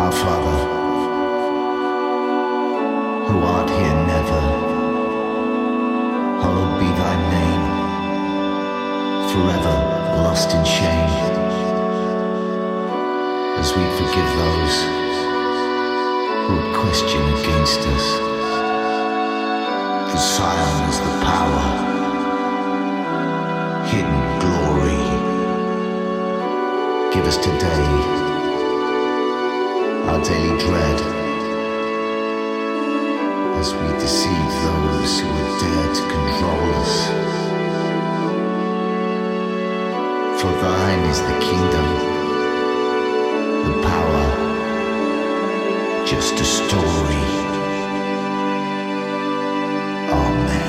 Our Father, who art here never, hallowed be thy name, forever lost in shame, as we forgive those who would question against us. For Zion is the power, hidden glory. Give us today our daily dread, as we deceive those who would dare to control us. For thine is the kingdom, the power, just a story. Amen.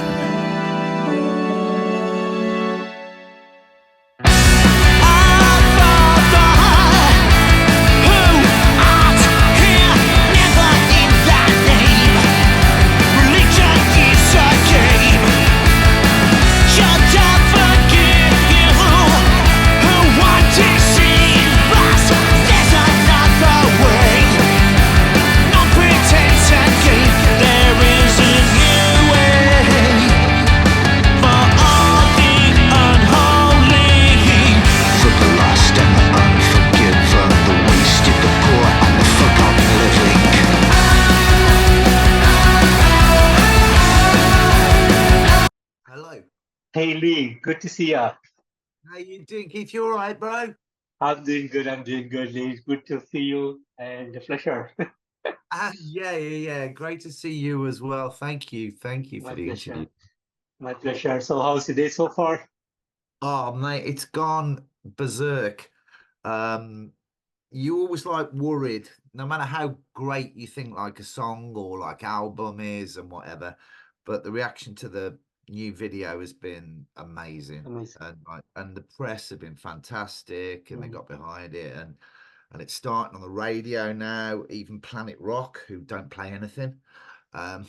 Hey Lee, good to see ya. How you doing, Keith? You all right, bro? I'm doing good. Lee. It's good to see you and a pleasure. Yeah. Great to see you as well. Thank you My for the interview. pleasure. My pleasure. So how's the day so far? Oh, mate, it's gone berserk. Um, you always like worried, no matter how great you think like a song or like album is and whatever, but the reaction to the new video has been amazing. Amazing. And the press have been fantastic, and they Mm. got behind it, and it's starting on the radio now. Even Planet Rock, who don't play anything, um,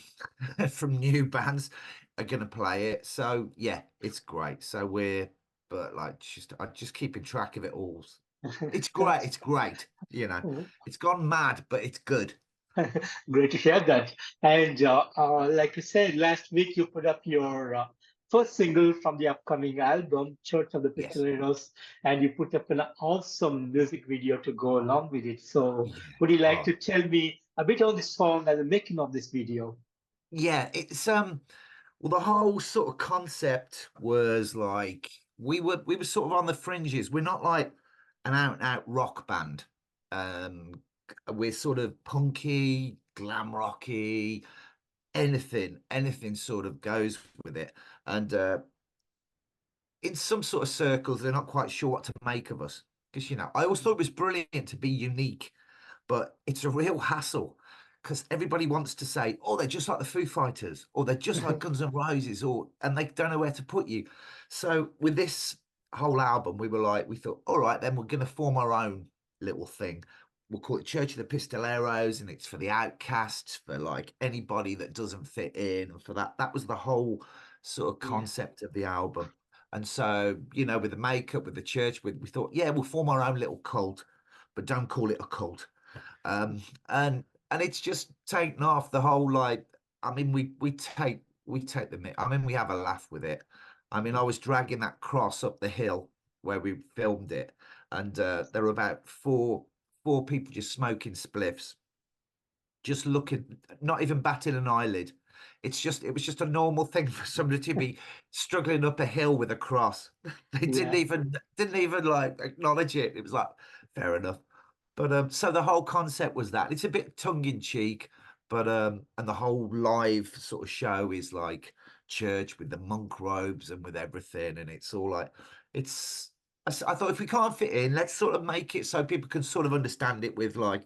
from new bands, are going to play it. So yeah, it's great. So but like, I'm just keeping track of it all. It's great. It's great. It's gone mad, but it's good. Great to hear that. And like you said, last week you put up your first single from the upcoming album, Church of the Yes. Pistoleros, and you put up an awesome music video to go along with it. So Yeah. would you like Oh, to tell me a bit on the song and the making of this video? yeah. It's well, the whole sort of concept was like we were sort of on the fringes. We're not like an out and out rock band. Um, we're sort of punky, glam rocky, anything sort of goes with it. And in some sort of circles, they're not quite sure what to make of us. Because I always thought it was brilliant to be unique, but it's a real hassle because everybody wants to say, oh, they're just like the Foo Fighters, or they're just like Guns N' Roses, and they don't know where to put you. So with this whole album, we thought, all right, then we're going to form our own little thing. We'll call it Church of the Pistoleros, and it's for the outcasts, for like anybody that doesn't fit in, and for that. That was the whole sort of Yeah. concept of the album. And so, with the makeup, with the church, we thought, yeah, we'll form our own little cult, but don't call it a cult. Um, and it's just taken off the whole like. I mean, we take I mean, we have a laugh with it. I mean, I was dragging that cross up the hill where we filmed it, and there were about four people just smoking spliffs, just looking, not even batting an eyelid. It was just a normal thing for somebody to be struggling up a hill with a cross. They didn't Yeah. even like acknowledge it. It was like, fair enough. But so the whole concept was that it's a bit tongue in cheek, but and the whole live sort of show is like church with the monk robes and with everything, and it's all like it's. I thought if we can't fit in, let's sort of make it so people can sort of understand it with like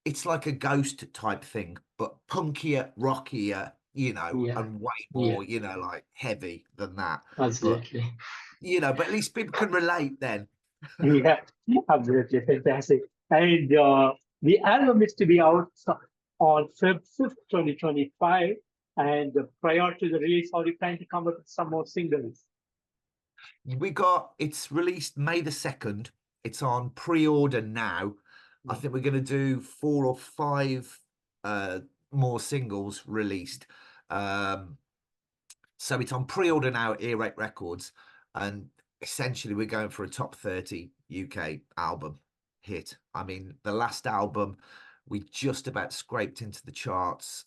it's like a ghost type thing, but punkier, rockier, Yeah. and way Yeah. more, like heavy than that. But Absolutely. but at least people can relate then. Yeah, absolutely fantastic. And the album is to be out on Feb 5th, 2025. And prior to the release, how do you plan to come up with some more singles? It's released May the 2nd. It's on pre-order now. I think we're going to do 4 or 5 more singles released. So it's on pre-order now at Earache Records, and essentially we're going for a top 30 UK album hit. I mean, the last album we just about scraped into the charts,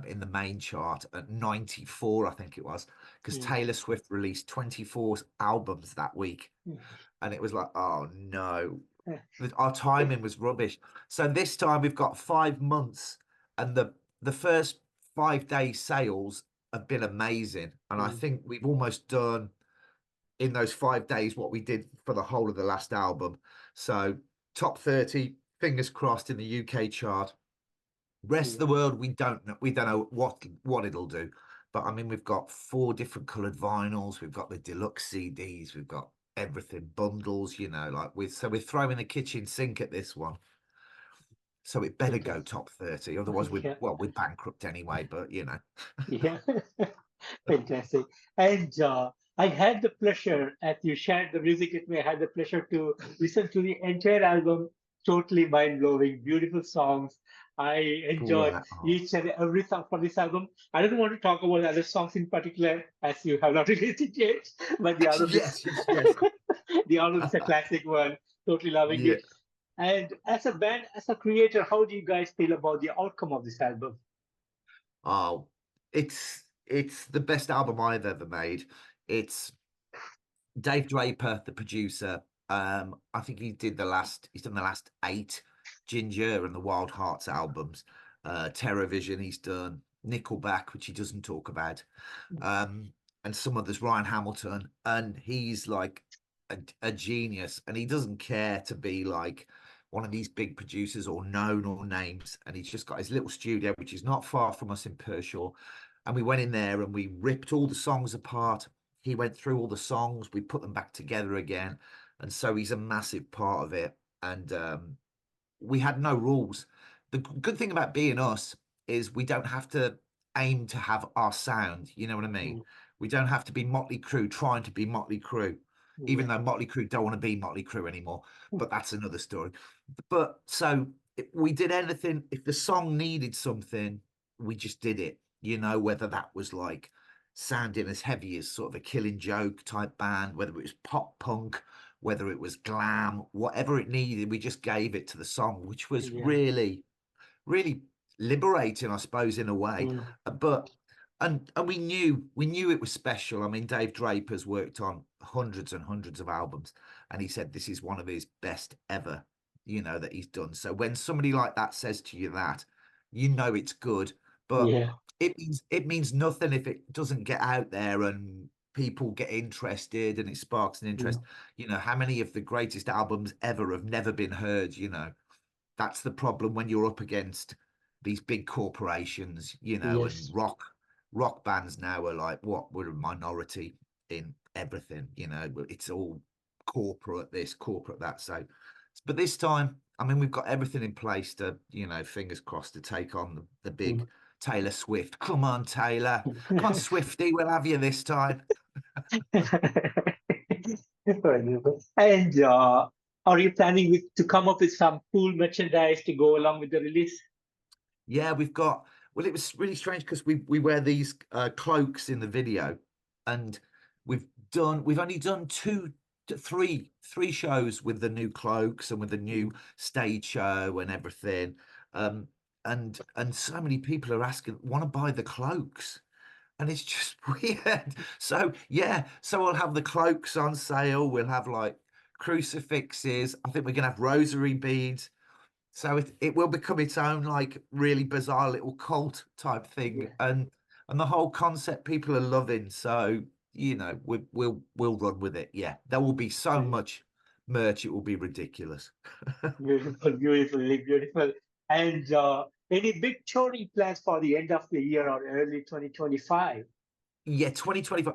in the main chart at 94, I think it was, because Taylor Swift released 24 albums that week, and it was like, oh no, our timing was rubbish. So this time we've got 5 months, and the first 5 day sales have been amazing, and I think we've almost done in those 5 days what we did for the whole of the last album. So top 30, fingers crossed, in the UK chart. Rest of the world, we don't know what it'll do, but I mean, we've got 4 different colored vinyls, we've got the deluxe CDs, we've got everything, bundles, like we're throwing the kitchen sink at this one. So it better go top 30, otherwise we're bankrupt anyway, but Yeah, fantastic. And I had the pleasure, as you shared the music with me, I had the pleasure to listen to the entire album. Totally mind-blowing, beautiful songs. I enjoyed right. each and every song from this album. I don't want to talk about other songs in particular, as you have not released it yet, but the album is Yes. the album is a classic one. Totally loving Yeah. it. And as a band, as a creator, how do you guys feel about the outcome of this album? Oh, it's the best album I've ever made. It's Dave Draper, the producer. I think he's done the last 8 Ginger and the Wild Hearts albums. TerrorVision he's done, Nickelback, which he doesn't talk about, and some others, Ryan Hamilton, and he's like a genius, and he doesn't care to be like one of these big producers or known or names, and he's just got his little studio, which is not far from us in Pershore, and we went in there and we ripped all the songs apart. He went through all the songs, we put them back together again, and so he's a massive part of it. And we had no rules. The good thing about being us is we don't have to aim to have our sound. You know what I mean? We don't have to be Motley Crue trying to be Motley Crue, even though Motley Crue don't want to be Motley Crue anymore. But that's another story. But so we did anything. If the song needed something, we just did it. Whether that was like sounding as heavy as sort of a Killing Joke type band, whether it was pop punk, whether it was glam, whatever it needed, we just gave it to the song, which was really, really liberating, I suppose, in a way. But and we knew it was special. I mean, Dave Draper's worked on hundreds and hundreds of albums, and he said this is one of his best ever, that he's done. So when somebody like that says to you that, it's good, but Yeah. it means nothing if it doesn't get out there and people get interested and it sparks an interest. How many of the greatest albums ever have never been heard? That's the problem when you're up against these big corporations, and Yes. rock bands now are like, what, we're a minority in everything, it's all corporate this, corporate that. So, but this time, I mean, we've got everything in place to, fingers crossed, to take on the big Taylor Swift. Come on, Taylor. Come on, Swifty, we'll have you this time. And are you planning to come up with some cool merchandise to go along with the release? Yeah, well, it was really strange because we wear these cloaks in the video, and we've only done three shows with the new cloaks and with the new stage show and everything. And so many people are asking, want to buy the cloaks, and it's just weird. So yeah, so we'll have the cloaks on sale. We'll have like crucifixes. I think we're gonna have rosary beads. So it will become its own like really bizarre little cult type thing, and the whole concept people are loving. So we'll run with it. Yeah, there will be so much merch; it will be ridiculous. Beautiful, beautifully beautiful. And any big touring plans for the end of the year or early 2025? Yeah, 2025.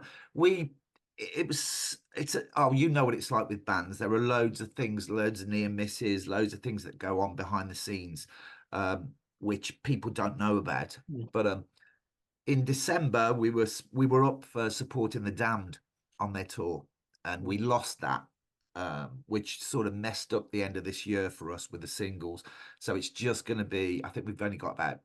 Oh, you know what it's like with bands. There are loads of things, loads of near misses, loads of things that go on behind the scenes, which people don't know about. But in December, we were up for supporting the Damned on their tour, and we lost that. which sort of messed up the end of this year for us with the singles. So it's just going to be, I think we've only got about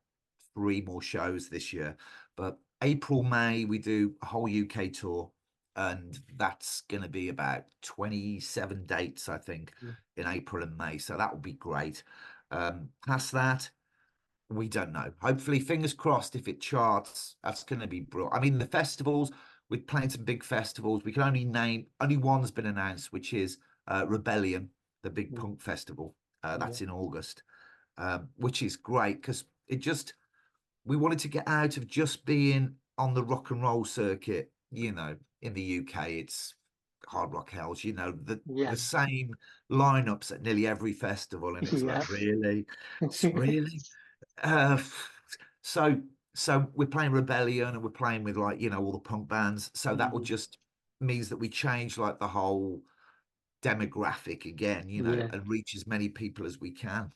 3 more shows this year, but April, May, we do a whole UK tour, and that's going to be about 27 dates, I think, in April and May. So that will be great. Past that, we don't know. Hopefully, fingers crossed, if it charts, that's going to be brilliant. I mean, the festivals, we're playing some big festivals. We can only name, only one's been announced, which is Rebellion, the big punk festival. That's in August, which is great because it just, we wanted to get out of just being on the rock and roll circuit. You know, in the UK, it's Hard Rock Hells, you know, the same lineups at nearly every festival. And it's like, really? It's really? Uh, so we're playing Rebellion and we're playing with, like, you know, all the punk bands. So that will just means that we change like the whole demographic again, you know, and reach as many people as we can.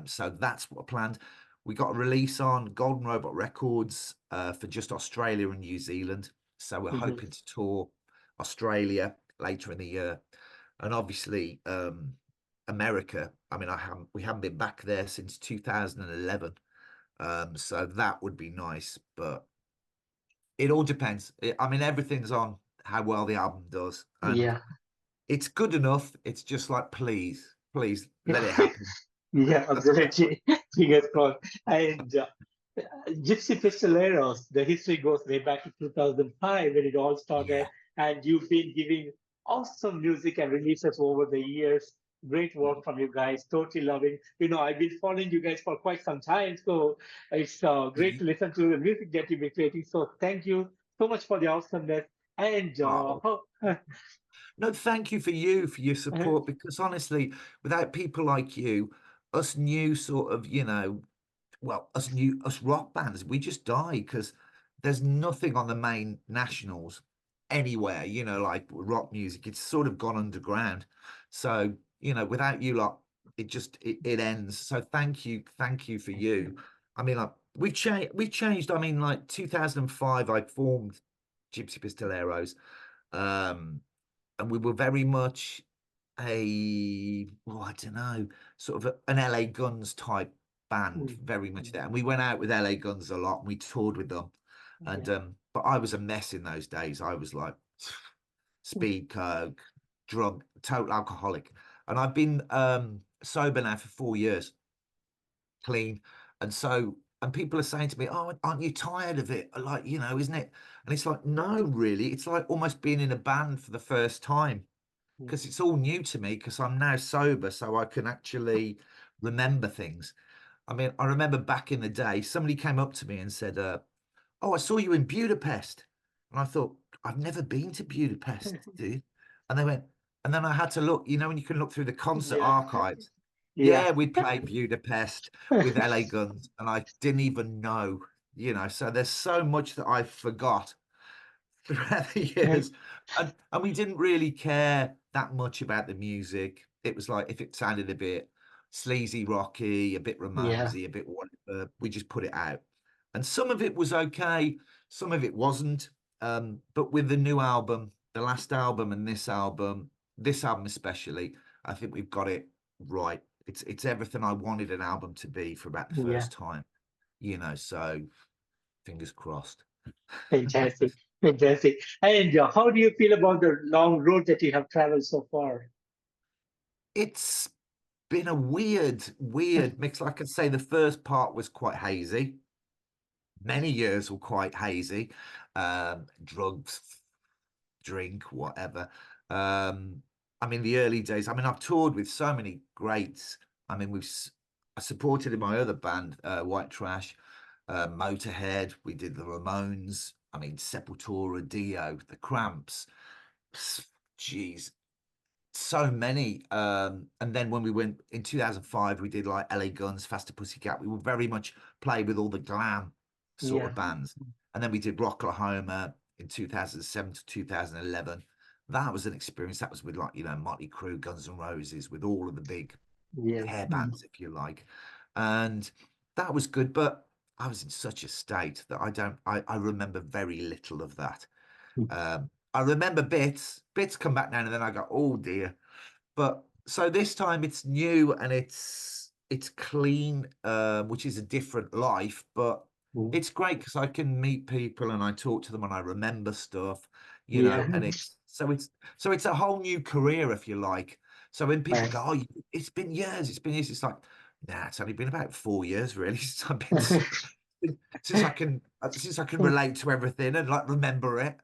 So that's what I planned. We got a release on Golden Robot Records for just Australia and New Zealand. So we're hoping to tour Australia later in the year. And obviously America. I mean, we haven't been back there since 2011. So that would be nice, but it all depends. I mean, everything's on how well the album does. And it's good enough. It's just like, please, please let it happen. Absolutely. Fingers crossed. And Gypsy Pistoleros, the history goes way back to 2005 when it all started, Yeah. and you've been giving awesome music and releases over the years. Great work from you guys. Totally loving. I've been following you guys for quite some time, so it's great to listen to the music that you've been creating. So thank you so much for the awesomeness. And Oh, no, thank you for your uh, support, because honestly, without people like you, us new sort of, you know, well, us rock bands, we just die because there's nothing on the main nationals anywhere, you know, like rock music. It's sort of gone underground. So, you know, without you lot, it ends. So thank you for you. I mean, like, we changed. I mean, like 2005, I formed Gypsy Pistoleros. Um, and we were very much I don't know, sort of an LA Guns type band, very much there. And we went out with LA Guns a lot and we toured with them. And but I was a mess in those days. I was like speed, coke, drunk, total alcoholic. And I've been sober now for 4 years, clean. And people are saying to me, "Oh, aren't you tired of it? Like, you know, isn't it?" And it's like, no, really. It's like almost being in a band for the first time, because it's all new to me because I'm now sober, so I can actually remember things. I mean, I remember back in the day, somebody came up to me and said, "Oh, I saw you in Budapest," and I thought, "I've never been to Budapest, dude." And they went, and then I had to look. You know, when you can look through the concert yeah, archives. yeah, Yeah, we'd played Budapest with LA Guns, and I didn't even know. You know, so there's so much that I forgot throughout the years. And we didn't really care that much about the music. It was like, if it sounded a bit sleazy, rocky, a bit yeah, Ramonesy, a bit whatever, we just put it out. And some of it was okay, some of it wasn't. But with the new album, the last album and this album especially, I think we've got it right. It's everything I wanted an album to be for about the yeah. first time, you know, so fingers crossed. Fantastic, fantastic. And how do you feel about the long road that you have traveled so far? It's been a weird mix. Like I say, the first part was quite hazy. Many years were quite hazy. Drugs, drink, whatever. I mean, the early days. I mean, I've toured with so many greats. I mean, I supported in my other band, White Trash, Motörhead. We did the Ramones. I mean, Sepultura, Dio, the Cramps. Jeez, so many. And then when we went in 2005, we did like LA Guns, Faster Pussycat. We would very much play with all the glam sort of Yeah, bands. And then we did Rocklahoma in 2007 to 2011. That was an experience. That was with, like, you know, Motley Crue, Guns N' Roses, with all of the big yeah, hair bands, if you like. And that was good. But I was in such a state that I remember very little of that. I remember bits come back now and then. I go, oh dear. But so this time it's new and it's clean, which is a different life, but Mm. it's great because I can meet people and I talk to them and I remember stuff, Yeah. and it's a whole new career if you like. So when people Right. go, oh, it's been years, it's like, nah, it's only been about 4 years really since I've been since I can relate to everything and like remember it,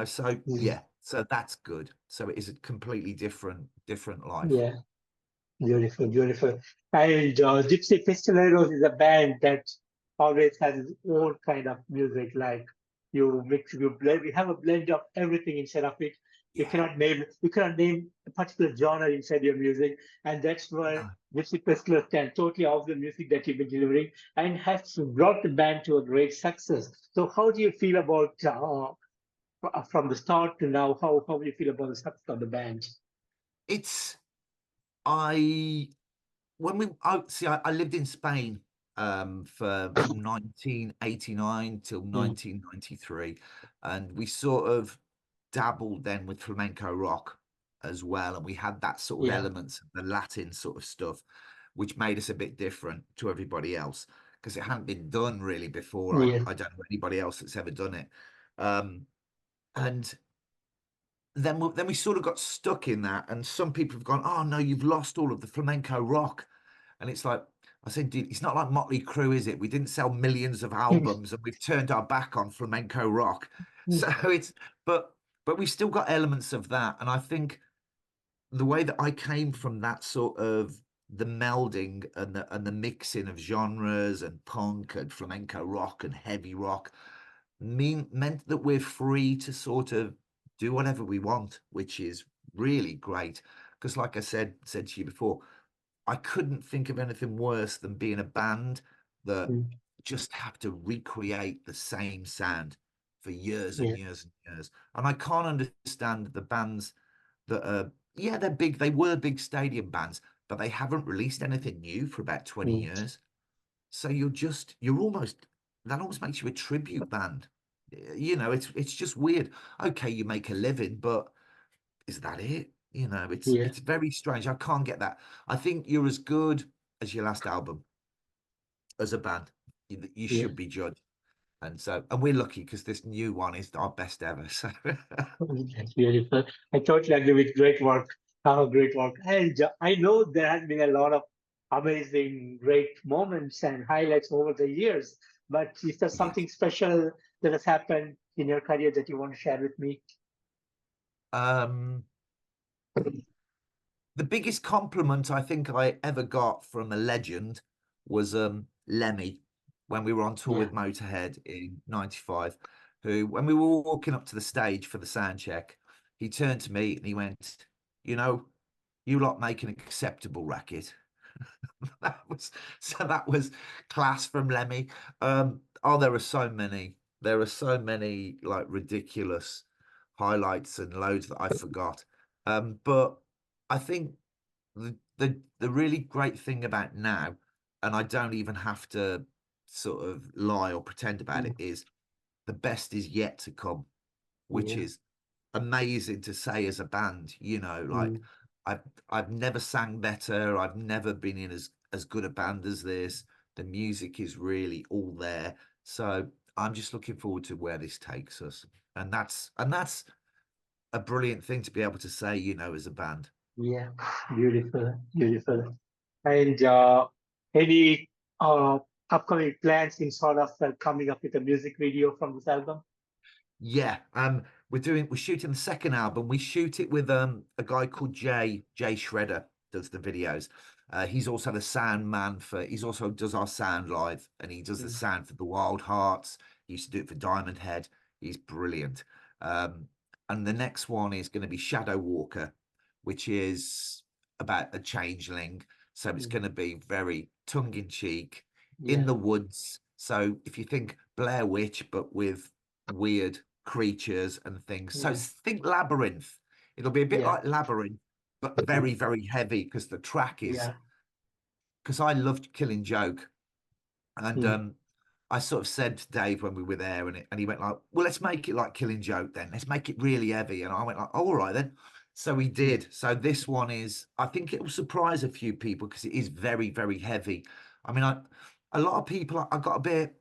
So Mm. yeah, so that's good. So it is a completely different life. Yeah. Beautiful, beautiful. And Gypsy Pistoleros is a band that always has its own kind of music. Like you mix, you blend. We have a blend of everything inside of it. Yeah. You cannot name a particular genre inside your music, and that's where No. Gypsy Pistoleros stand totally off the music that you've been delivering, and has brought the band to a great success. So, how do you feel about from the start to now? How do you feel about the success of the band? It's I when we I see I lived in Spain for from 1989 till Mm. 1993, and we sort of dabbled then with flamenco rock as well, and we had that sort of Yeah, elements of the Latin sort of stuff, which made us a bit different to everybody else because it hadn't been done really before. yeah, I don't know anybody else that's ever done it. And then we sort of got stuck in that, and some people have gone, "Oh no, you've lost all of the flamenco rock," and it's like I said, "Dude, it's not like Motley Crue, is it? We didn't sell millions of albums, and we've turned our back on flamenco rock." So it's but we still got elements of that, and I think the way that I came from that sort of the melding and the mixing of genres and punk and flamenco rock and heavy rock meant that we're free to sort of do whatever we want, which is really great. Because, like I said to you before, I couldn't think of anything worse than being a band that mm, just have to recreate the same sound for years and yeah, years and years. And I can't understand the bands that are, yeah, they're big, they were big stadium bands, but they haven't released anything new for about 20 mm, years. So that almost makes you a tribute band. It's just weird. Okay, you make a living, but is that it? yeah, It's very strange. I can't get that. I think you're as good as your last album as a band. You yeah. should be judged. And we're lucky because this new one is our best ever. So That's beautiful. I totally agree with great work. Great work. And I know there has been a lot of amazing, great moments and highlights over the years. But is there yes. something special that has happened in your career that you want to share with me? Um, the biggest compliment I think I ever got from a legend was Lemmy when we were on tour Yeah. with Motörhead in '95, who when we were walking up to the stage for the sound check, he turned to me and he went, you know, you lot make an acceptable racket. That was class from Lemmy. Oh, there are so many. There are so many like ridiculous highlights and loads that I forgot. But I think the really great thing about now, and I don't even have to sort of lie or pretend about Mm, it, is the best is yet to come, which yeah. is amazing to say as a band. Like Mm, I've I've never sang better. I've never been in as good a band as this. The music is really all there. So I'm just looking forward to where this takes us. And that's a brilliant thing to be able to say, as a band. yeah. Beautiful. Beautiful. And any upcoming plans in sort of coming up with a music video from this album? Yeah, we're shooting the second album. We shoot it with a guy called Jay Shredder does the videos. He's also the sound man he's also does our sound live and he does the Mm, sound for the Wild Hearts. He used to do it for Diamond Head. He's brilliant. Um, and the next one is going to be Shadow Walker, which is about a changeling. So it's mm, going to be very tongue in cheek in yeah. the woods. So if you think Blair Witch, but with weird creatures and things. So Mm, think Labyrinth. It'll be a bit yeah. like Labyrinth, but very, very heavy because the track is Yeah. because I loved Killing Joke. And Mm, I sort of said to Dave when we were there, and he went like, "Well, let's make it like Killing Joke then. Let's make it really heavy." And I went like, oh, "All right then." So we Mm, did. So this one is, I think it will surprise a few people because it is very, very heavy. I mean, a lot of people, I got a bit,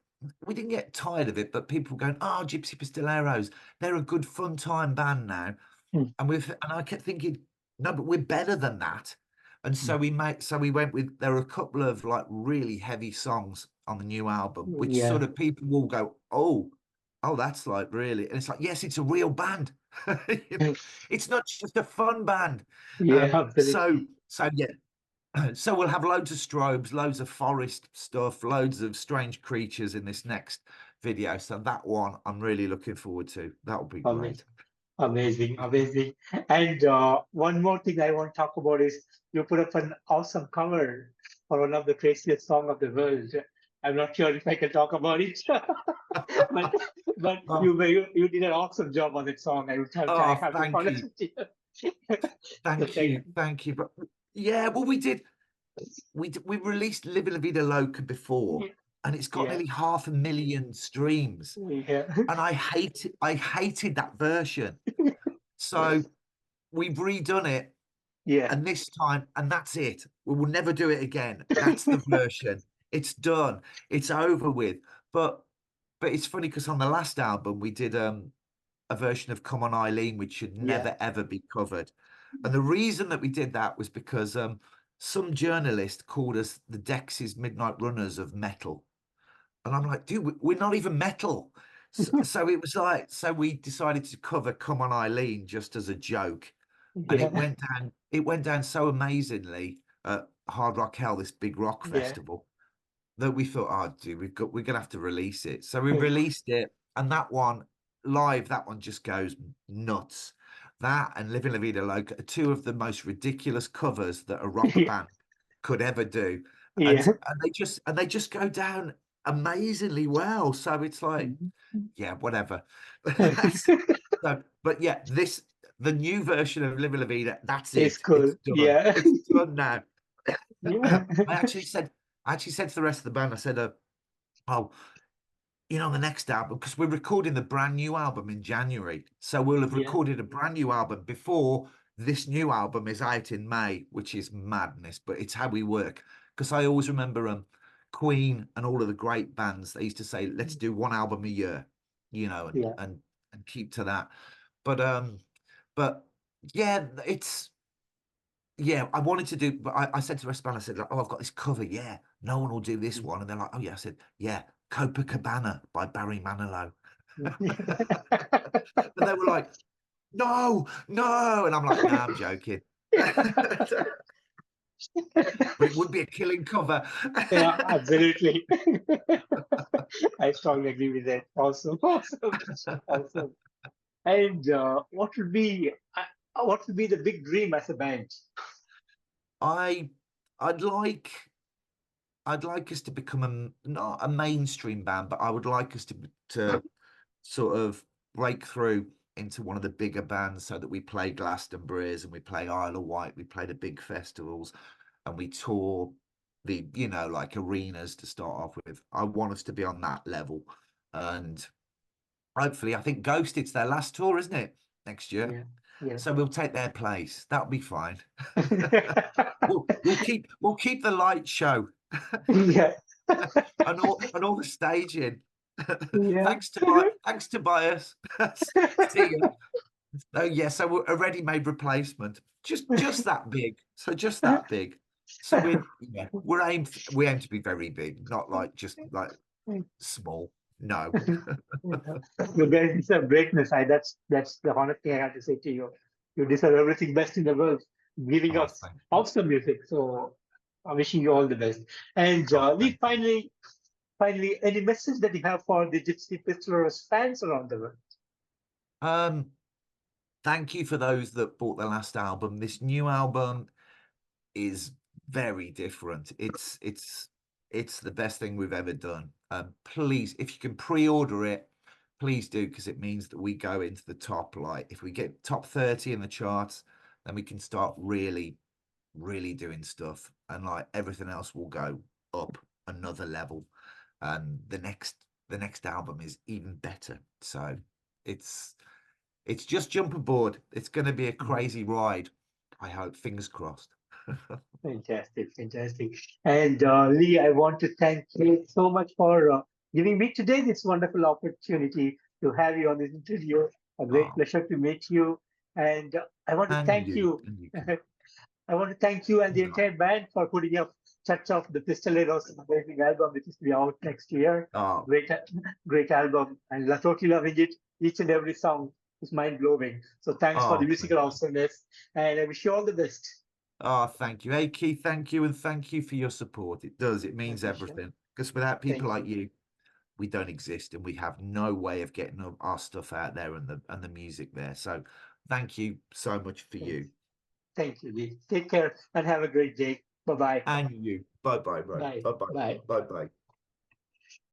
we didn't get tired of it, but people were going, "Oh, Gypsy Pistoleros, they're a good fun time band now." mm, And I kept thinking, no, but we're better than that. And so mm. we went with, there are a couple of like really heavy songs on the new album, which Yeah. sort of people will go, oh, that's like really, and it's like, yes, it's a real band. You know, it's not just a fun band. Yeah, So absolutely. yeah. So we'll have loads of strobes, loads of forest stuff, loads of strange creatures in this next video. So that one I'm really looking forward to. That will be Amazing, great. amazing, amazing. And one more thing I want to talk about is you put up an awesome cover for one of the craziest song of the world. I'm not sure if I can talk about it, but Oh, you did an awesome job on that song. I oh, have to be thank honest you. with you. So Thank you. Thank you. But yeah, well, we released Living La Vida Loca before, and it's got yeah, nearly 500,000 streams. yeah, And I hated that version. So we've redone it, yeah, and this time, and that's it. We will never do it again. That's the version. It's done. It's over with. But it's funny because on the last album we did a version of Come On Eileen, which should yeah, never ever be covered. And the reason that we did that was because some journalist called us the Dexys Midnight Runners of metal. And I'm like, dude, we're not even metal. So it was like, so we decided to cover Come On Eileen just as a joke. And yeah, it went down so amazingly at Hard Rock Hell, this big rock yeah. festival, that we thought, oh, dude, we're gonna have to release it. So we released it, and that one live, that one just goes nuts. That and Living La Vida Loca are two of the most ridiculous covers that a rock Yeah, band could ever do, and yeah. they just go down amazingly well. So it's like, yeah, whatever. So, but yeah, the new version of Living La Vida, that's It's it. It's cool. done. Yeah. It's done now. Yeah. I actually said to the rest of the band, I said, "Oh, the next album, because we're recording the brand new album in January, so we'll have Yeah. recorded a brand new album before this new album is out in May, which is madness, but it's how we work." Because I always remember Queen and all of the great bands. They used to say, "Let's do one album a year," Yeah. and keep to that. But but yeah, I wanted to do, but I said to the rest of the band, I said, like, "Oh, I've got this cover. Yeah, no one will do this one." And they're like, "Oh, yeah." I said, "Yeah, Copacabana by Barry Manilow." And they were like, "No, no." And I'm like, "Nah, I'm joking." But it would be a killing cover. Yeah, absolutely. I strongly agree with that. Awesome, awesome, awesome. And what would be the big dream as a band? I, I'd like, I'd like us to become not a mainstream band, but I would like us to sort of break through into one of the bigger bands so that we play Glastonbury's and we play Isle of Wight, we play the big festivals, and we tour like arenas to start off with. I want us to be on that level. And hopefully, I think Ghost, it's their last tour, isn't it? Next year. Yeah, yeah. So we'll take their place. That'll be fine. We'll keep the light show Yeah, and all the staging. yeah. Thanks Tobias. See you. Oh yeah, so a ready-made replacement, just that big. So just that big. So we aim to be very big, not like just like small. No. You guys deserve greatness. That's the honest thing I have to say to you. You deserve everything best in the world, giving Oh, us thank you. awesome music. So I'm wishing you all the best. And Oh, Lee, thank you. finally, any message that you have for the Gypsy Pistoleros fans around the world? Um, Thank you for those that bought the last album. This new album is very different. It's the best thing we've ever done. Please, if you can pre-order it, please do, because it means that we go into the top. Like if we get top 30 in the charts, then we can start really, really doing stuff, and like everything else will go up another level. and the next album is even better. So it's just jump aboard. It's going to be a crazy ride. I hope, fingers crossed. Fantastic, fantastic. And Lee, I want to thank you so much for giving me today this wonderful opportunity to have you on this interview. A great Oh, pleasure to meet you. And I want to and thank you, you. and you. I want to thank you and the No. entire band for putting up Touch of the Pistoleros, amazing album, which is to be out next year. Oh, Great, great album, and I'm totally loving it. Each and every song is mind blowing. So thanks for the oh, musical awesomeness, and I wish you all the best. oh, thank you. Hey, Keith, thank you. And thank you for your support. It does. It I means appreciate it. everything. Because without people Thank like you. you, we don't exist and we have no way of getting our stuff out there and the music there. So thank you so much for Thanks. you. Thank you, Lee. Take care and have a great day. Bye-bye. And you. Bye bye, bye. Bye. Bye bye. Bye. Bye bye.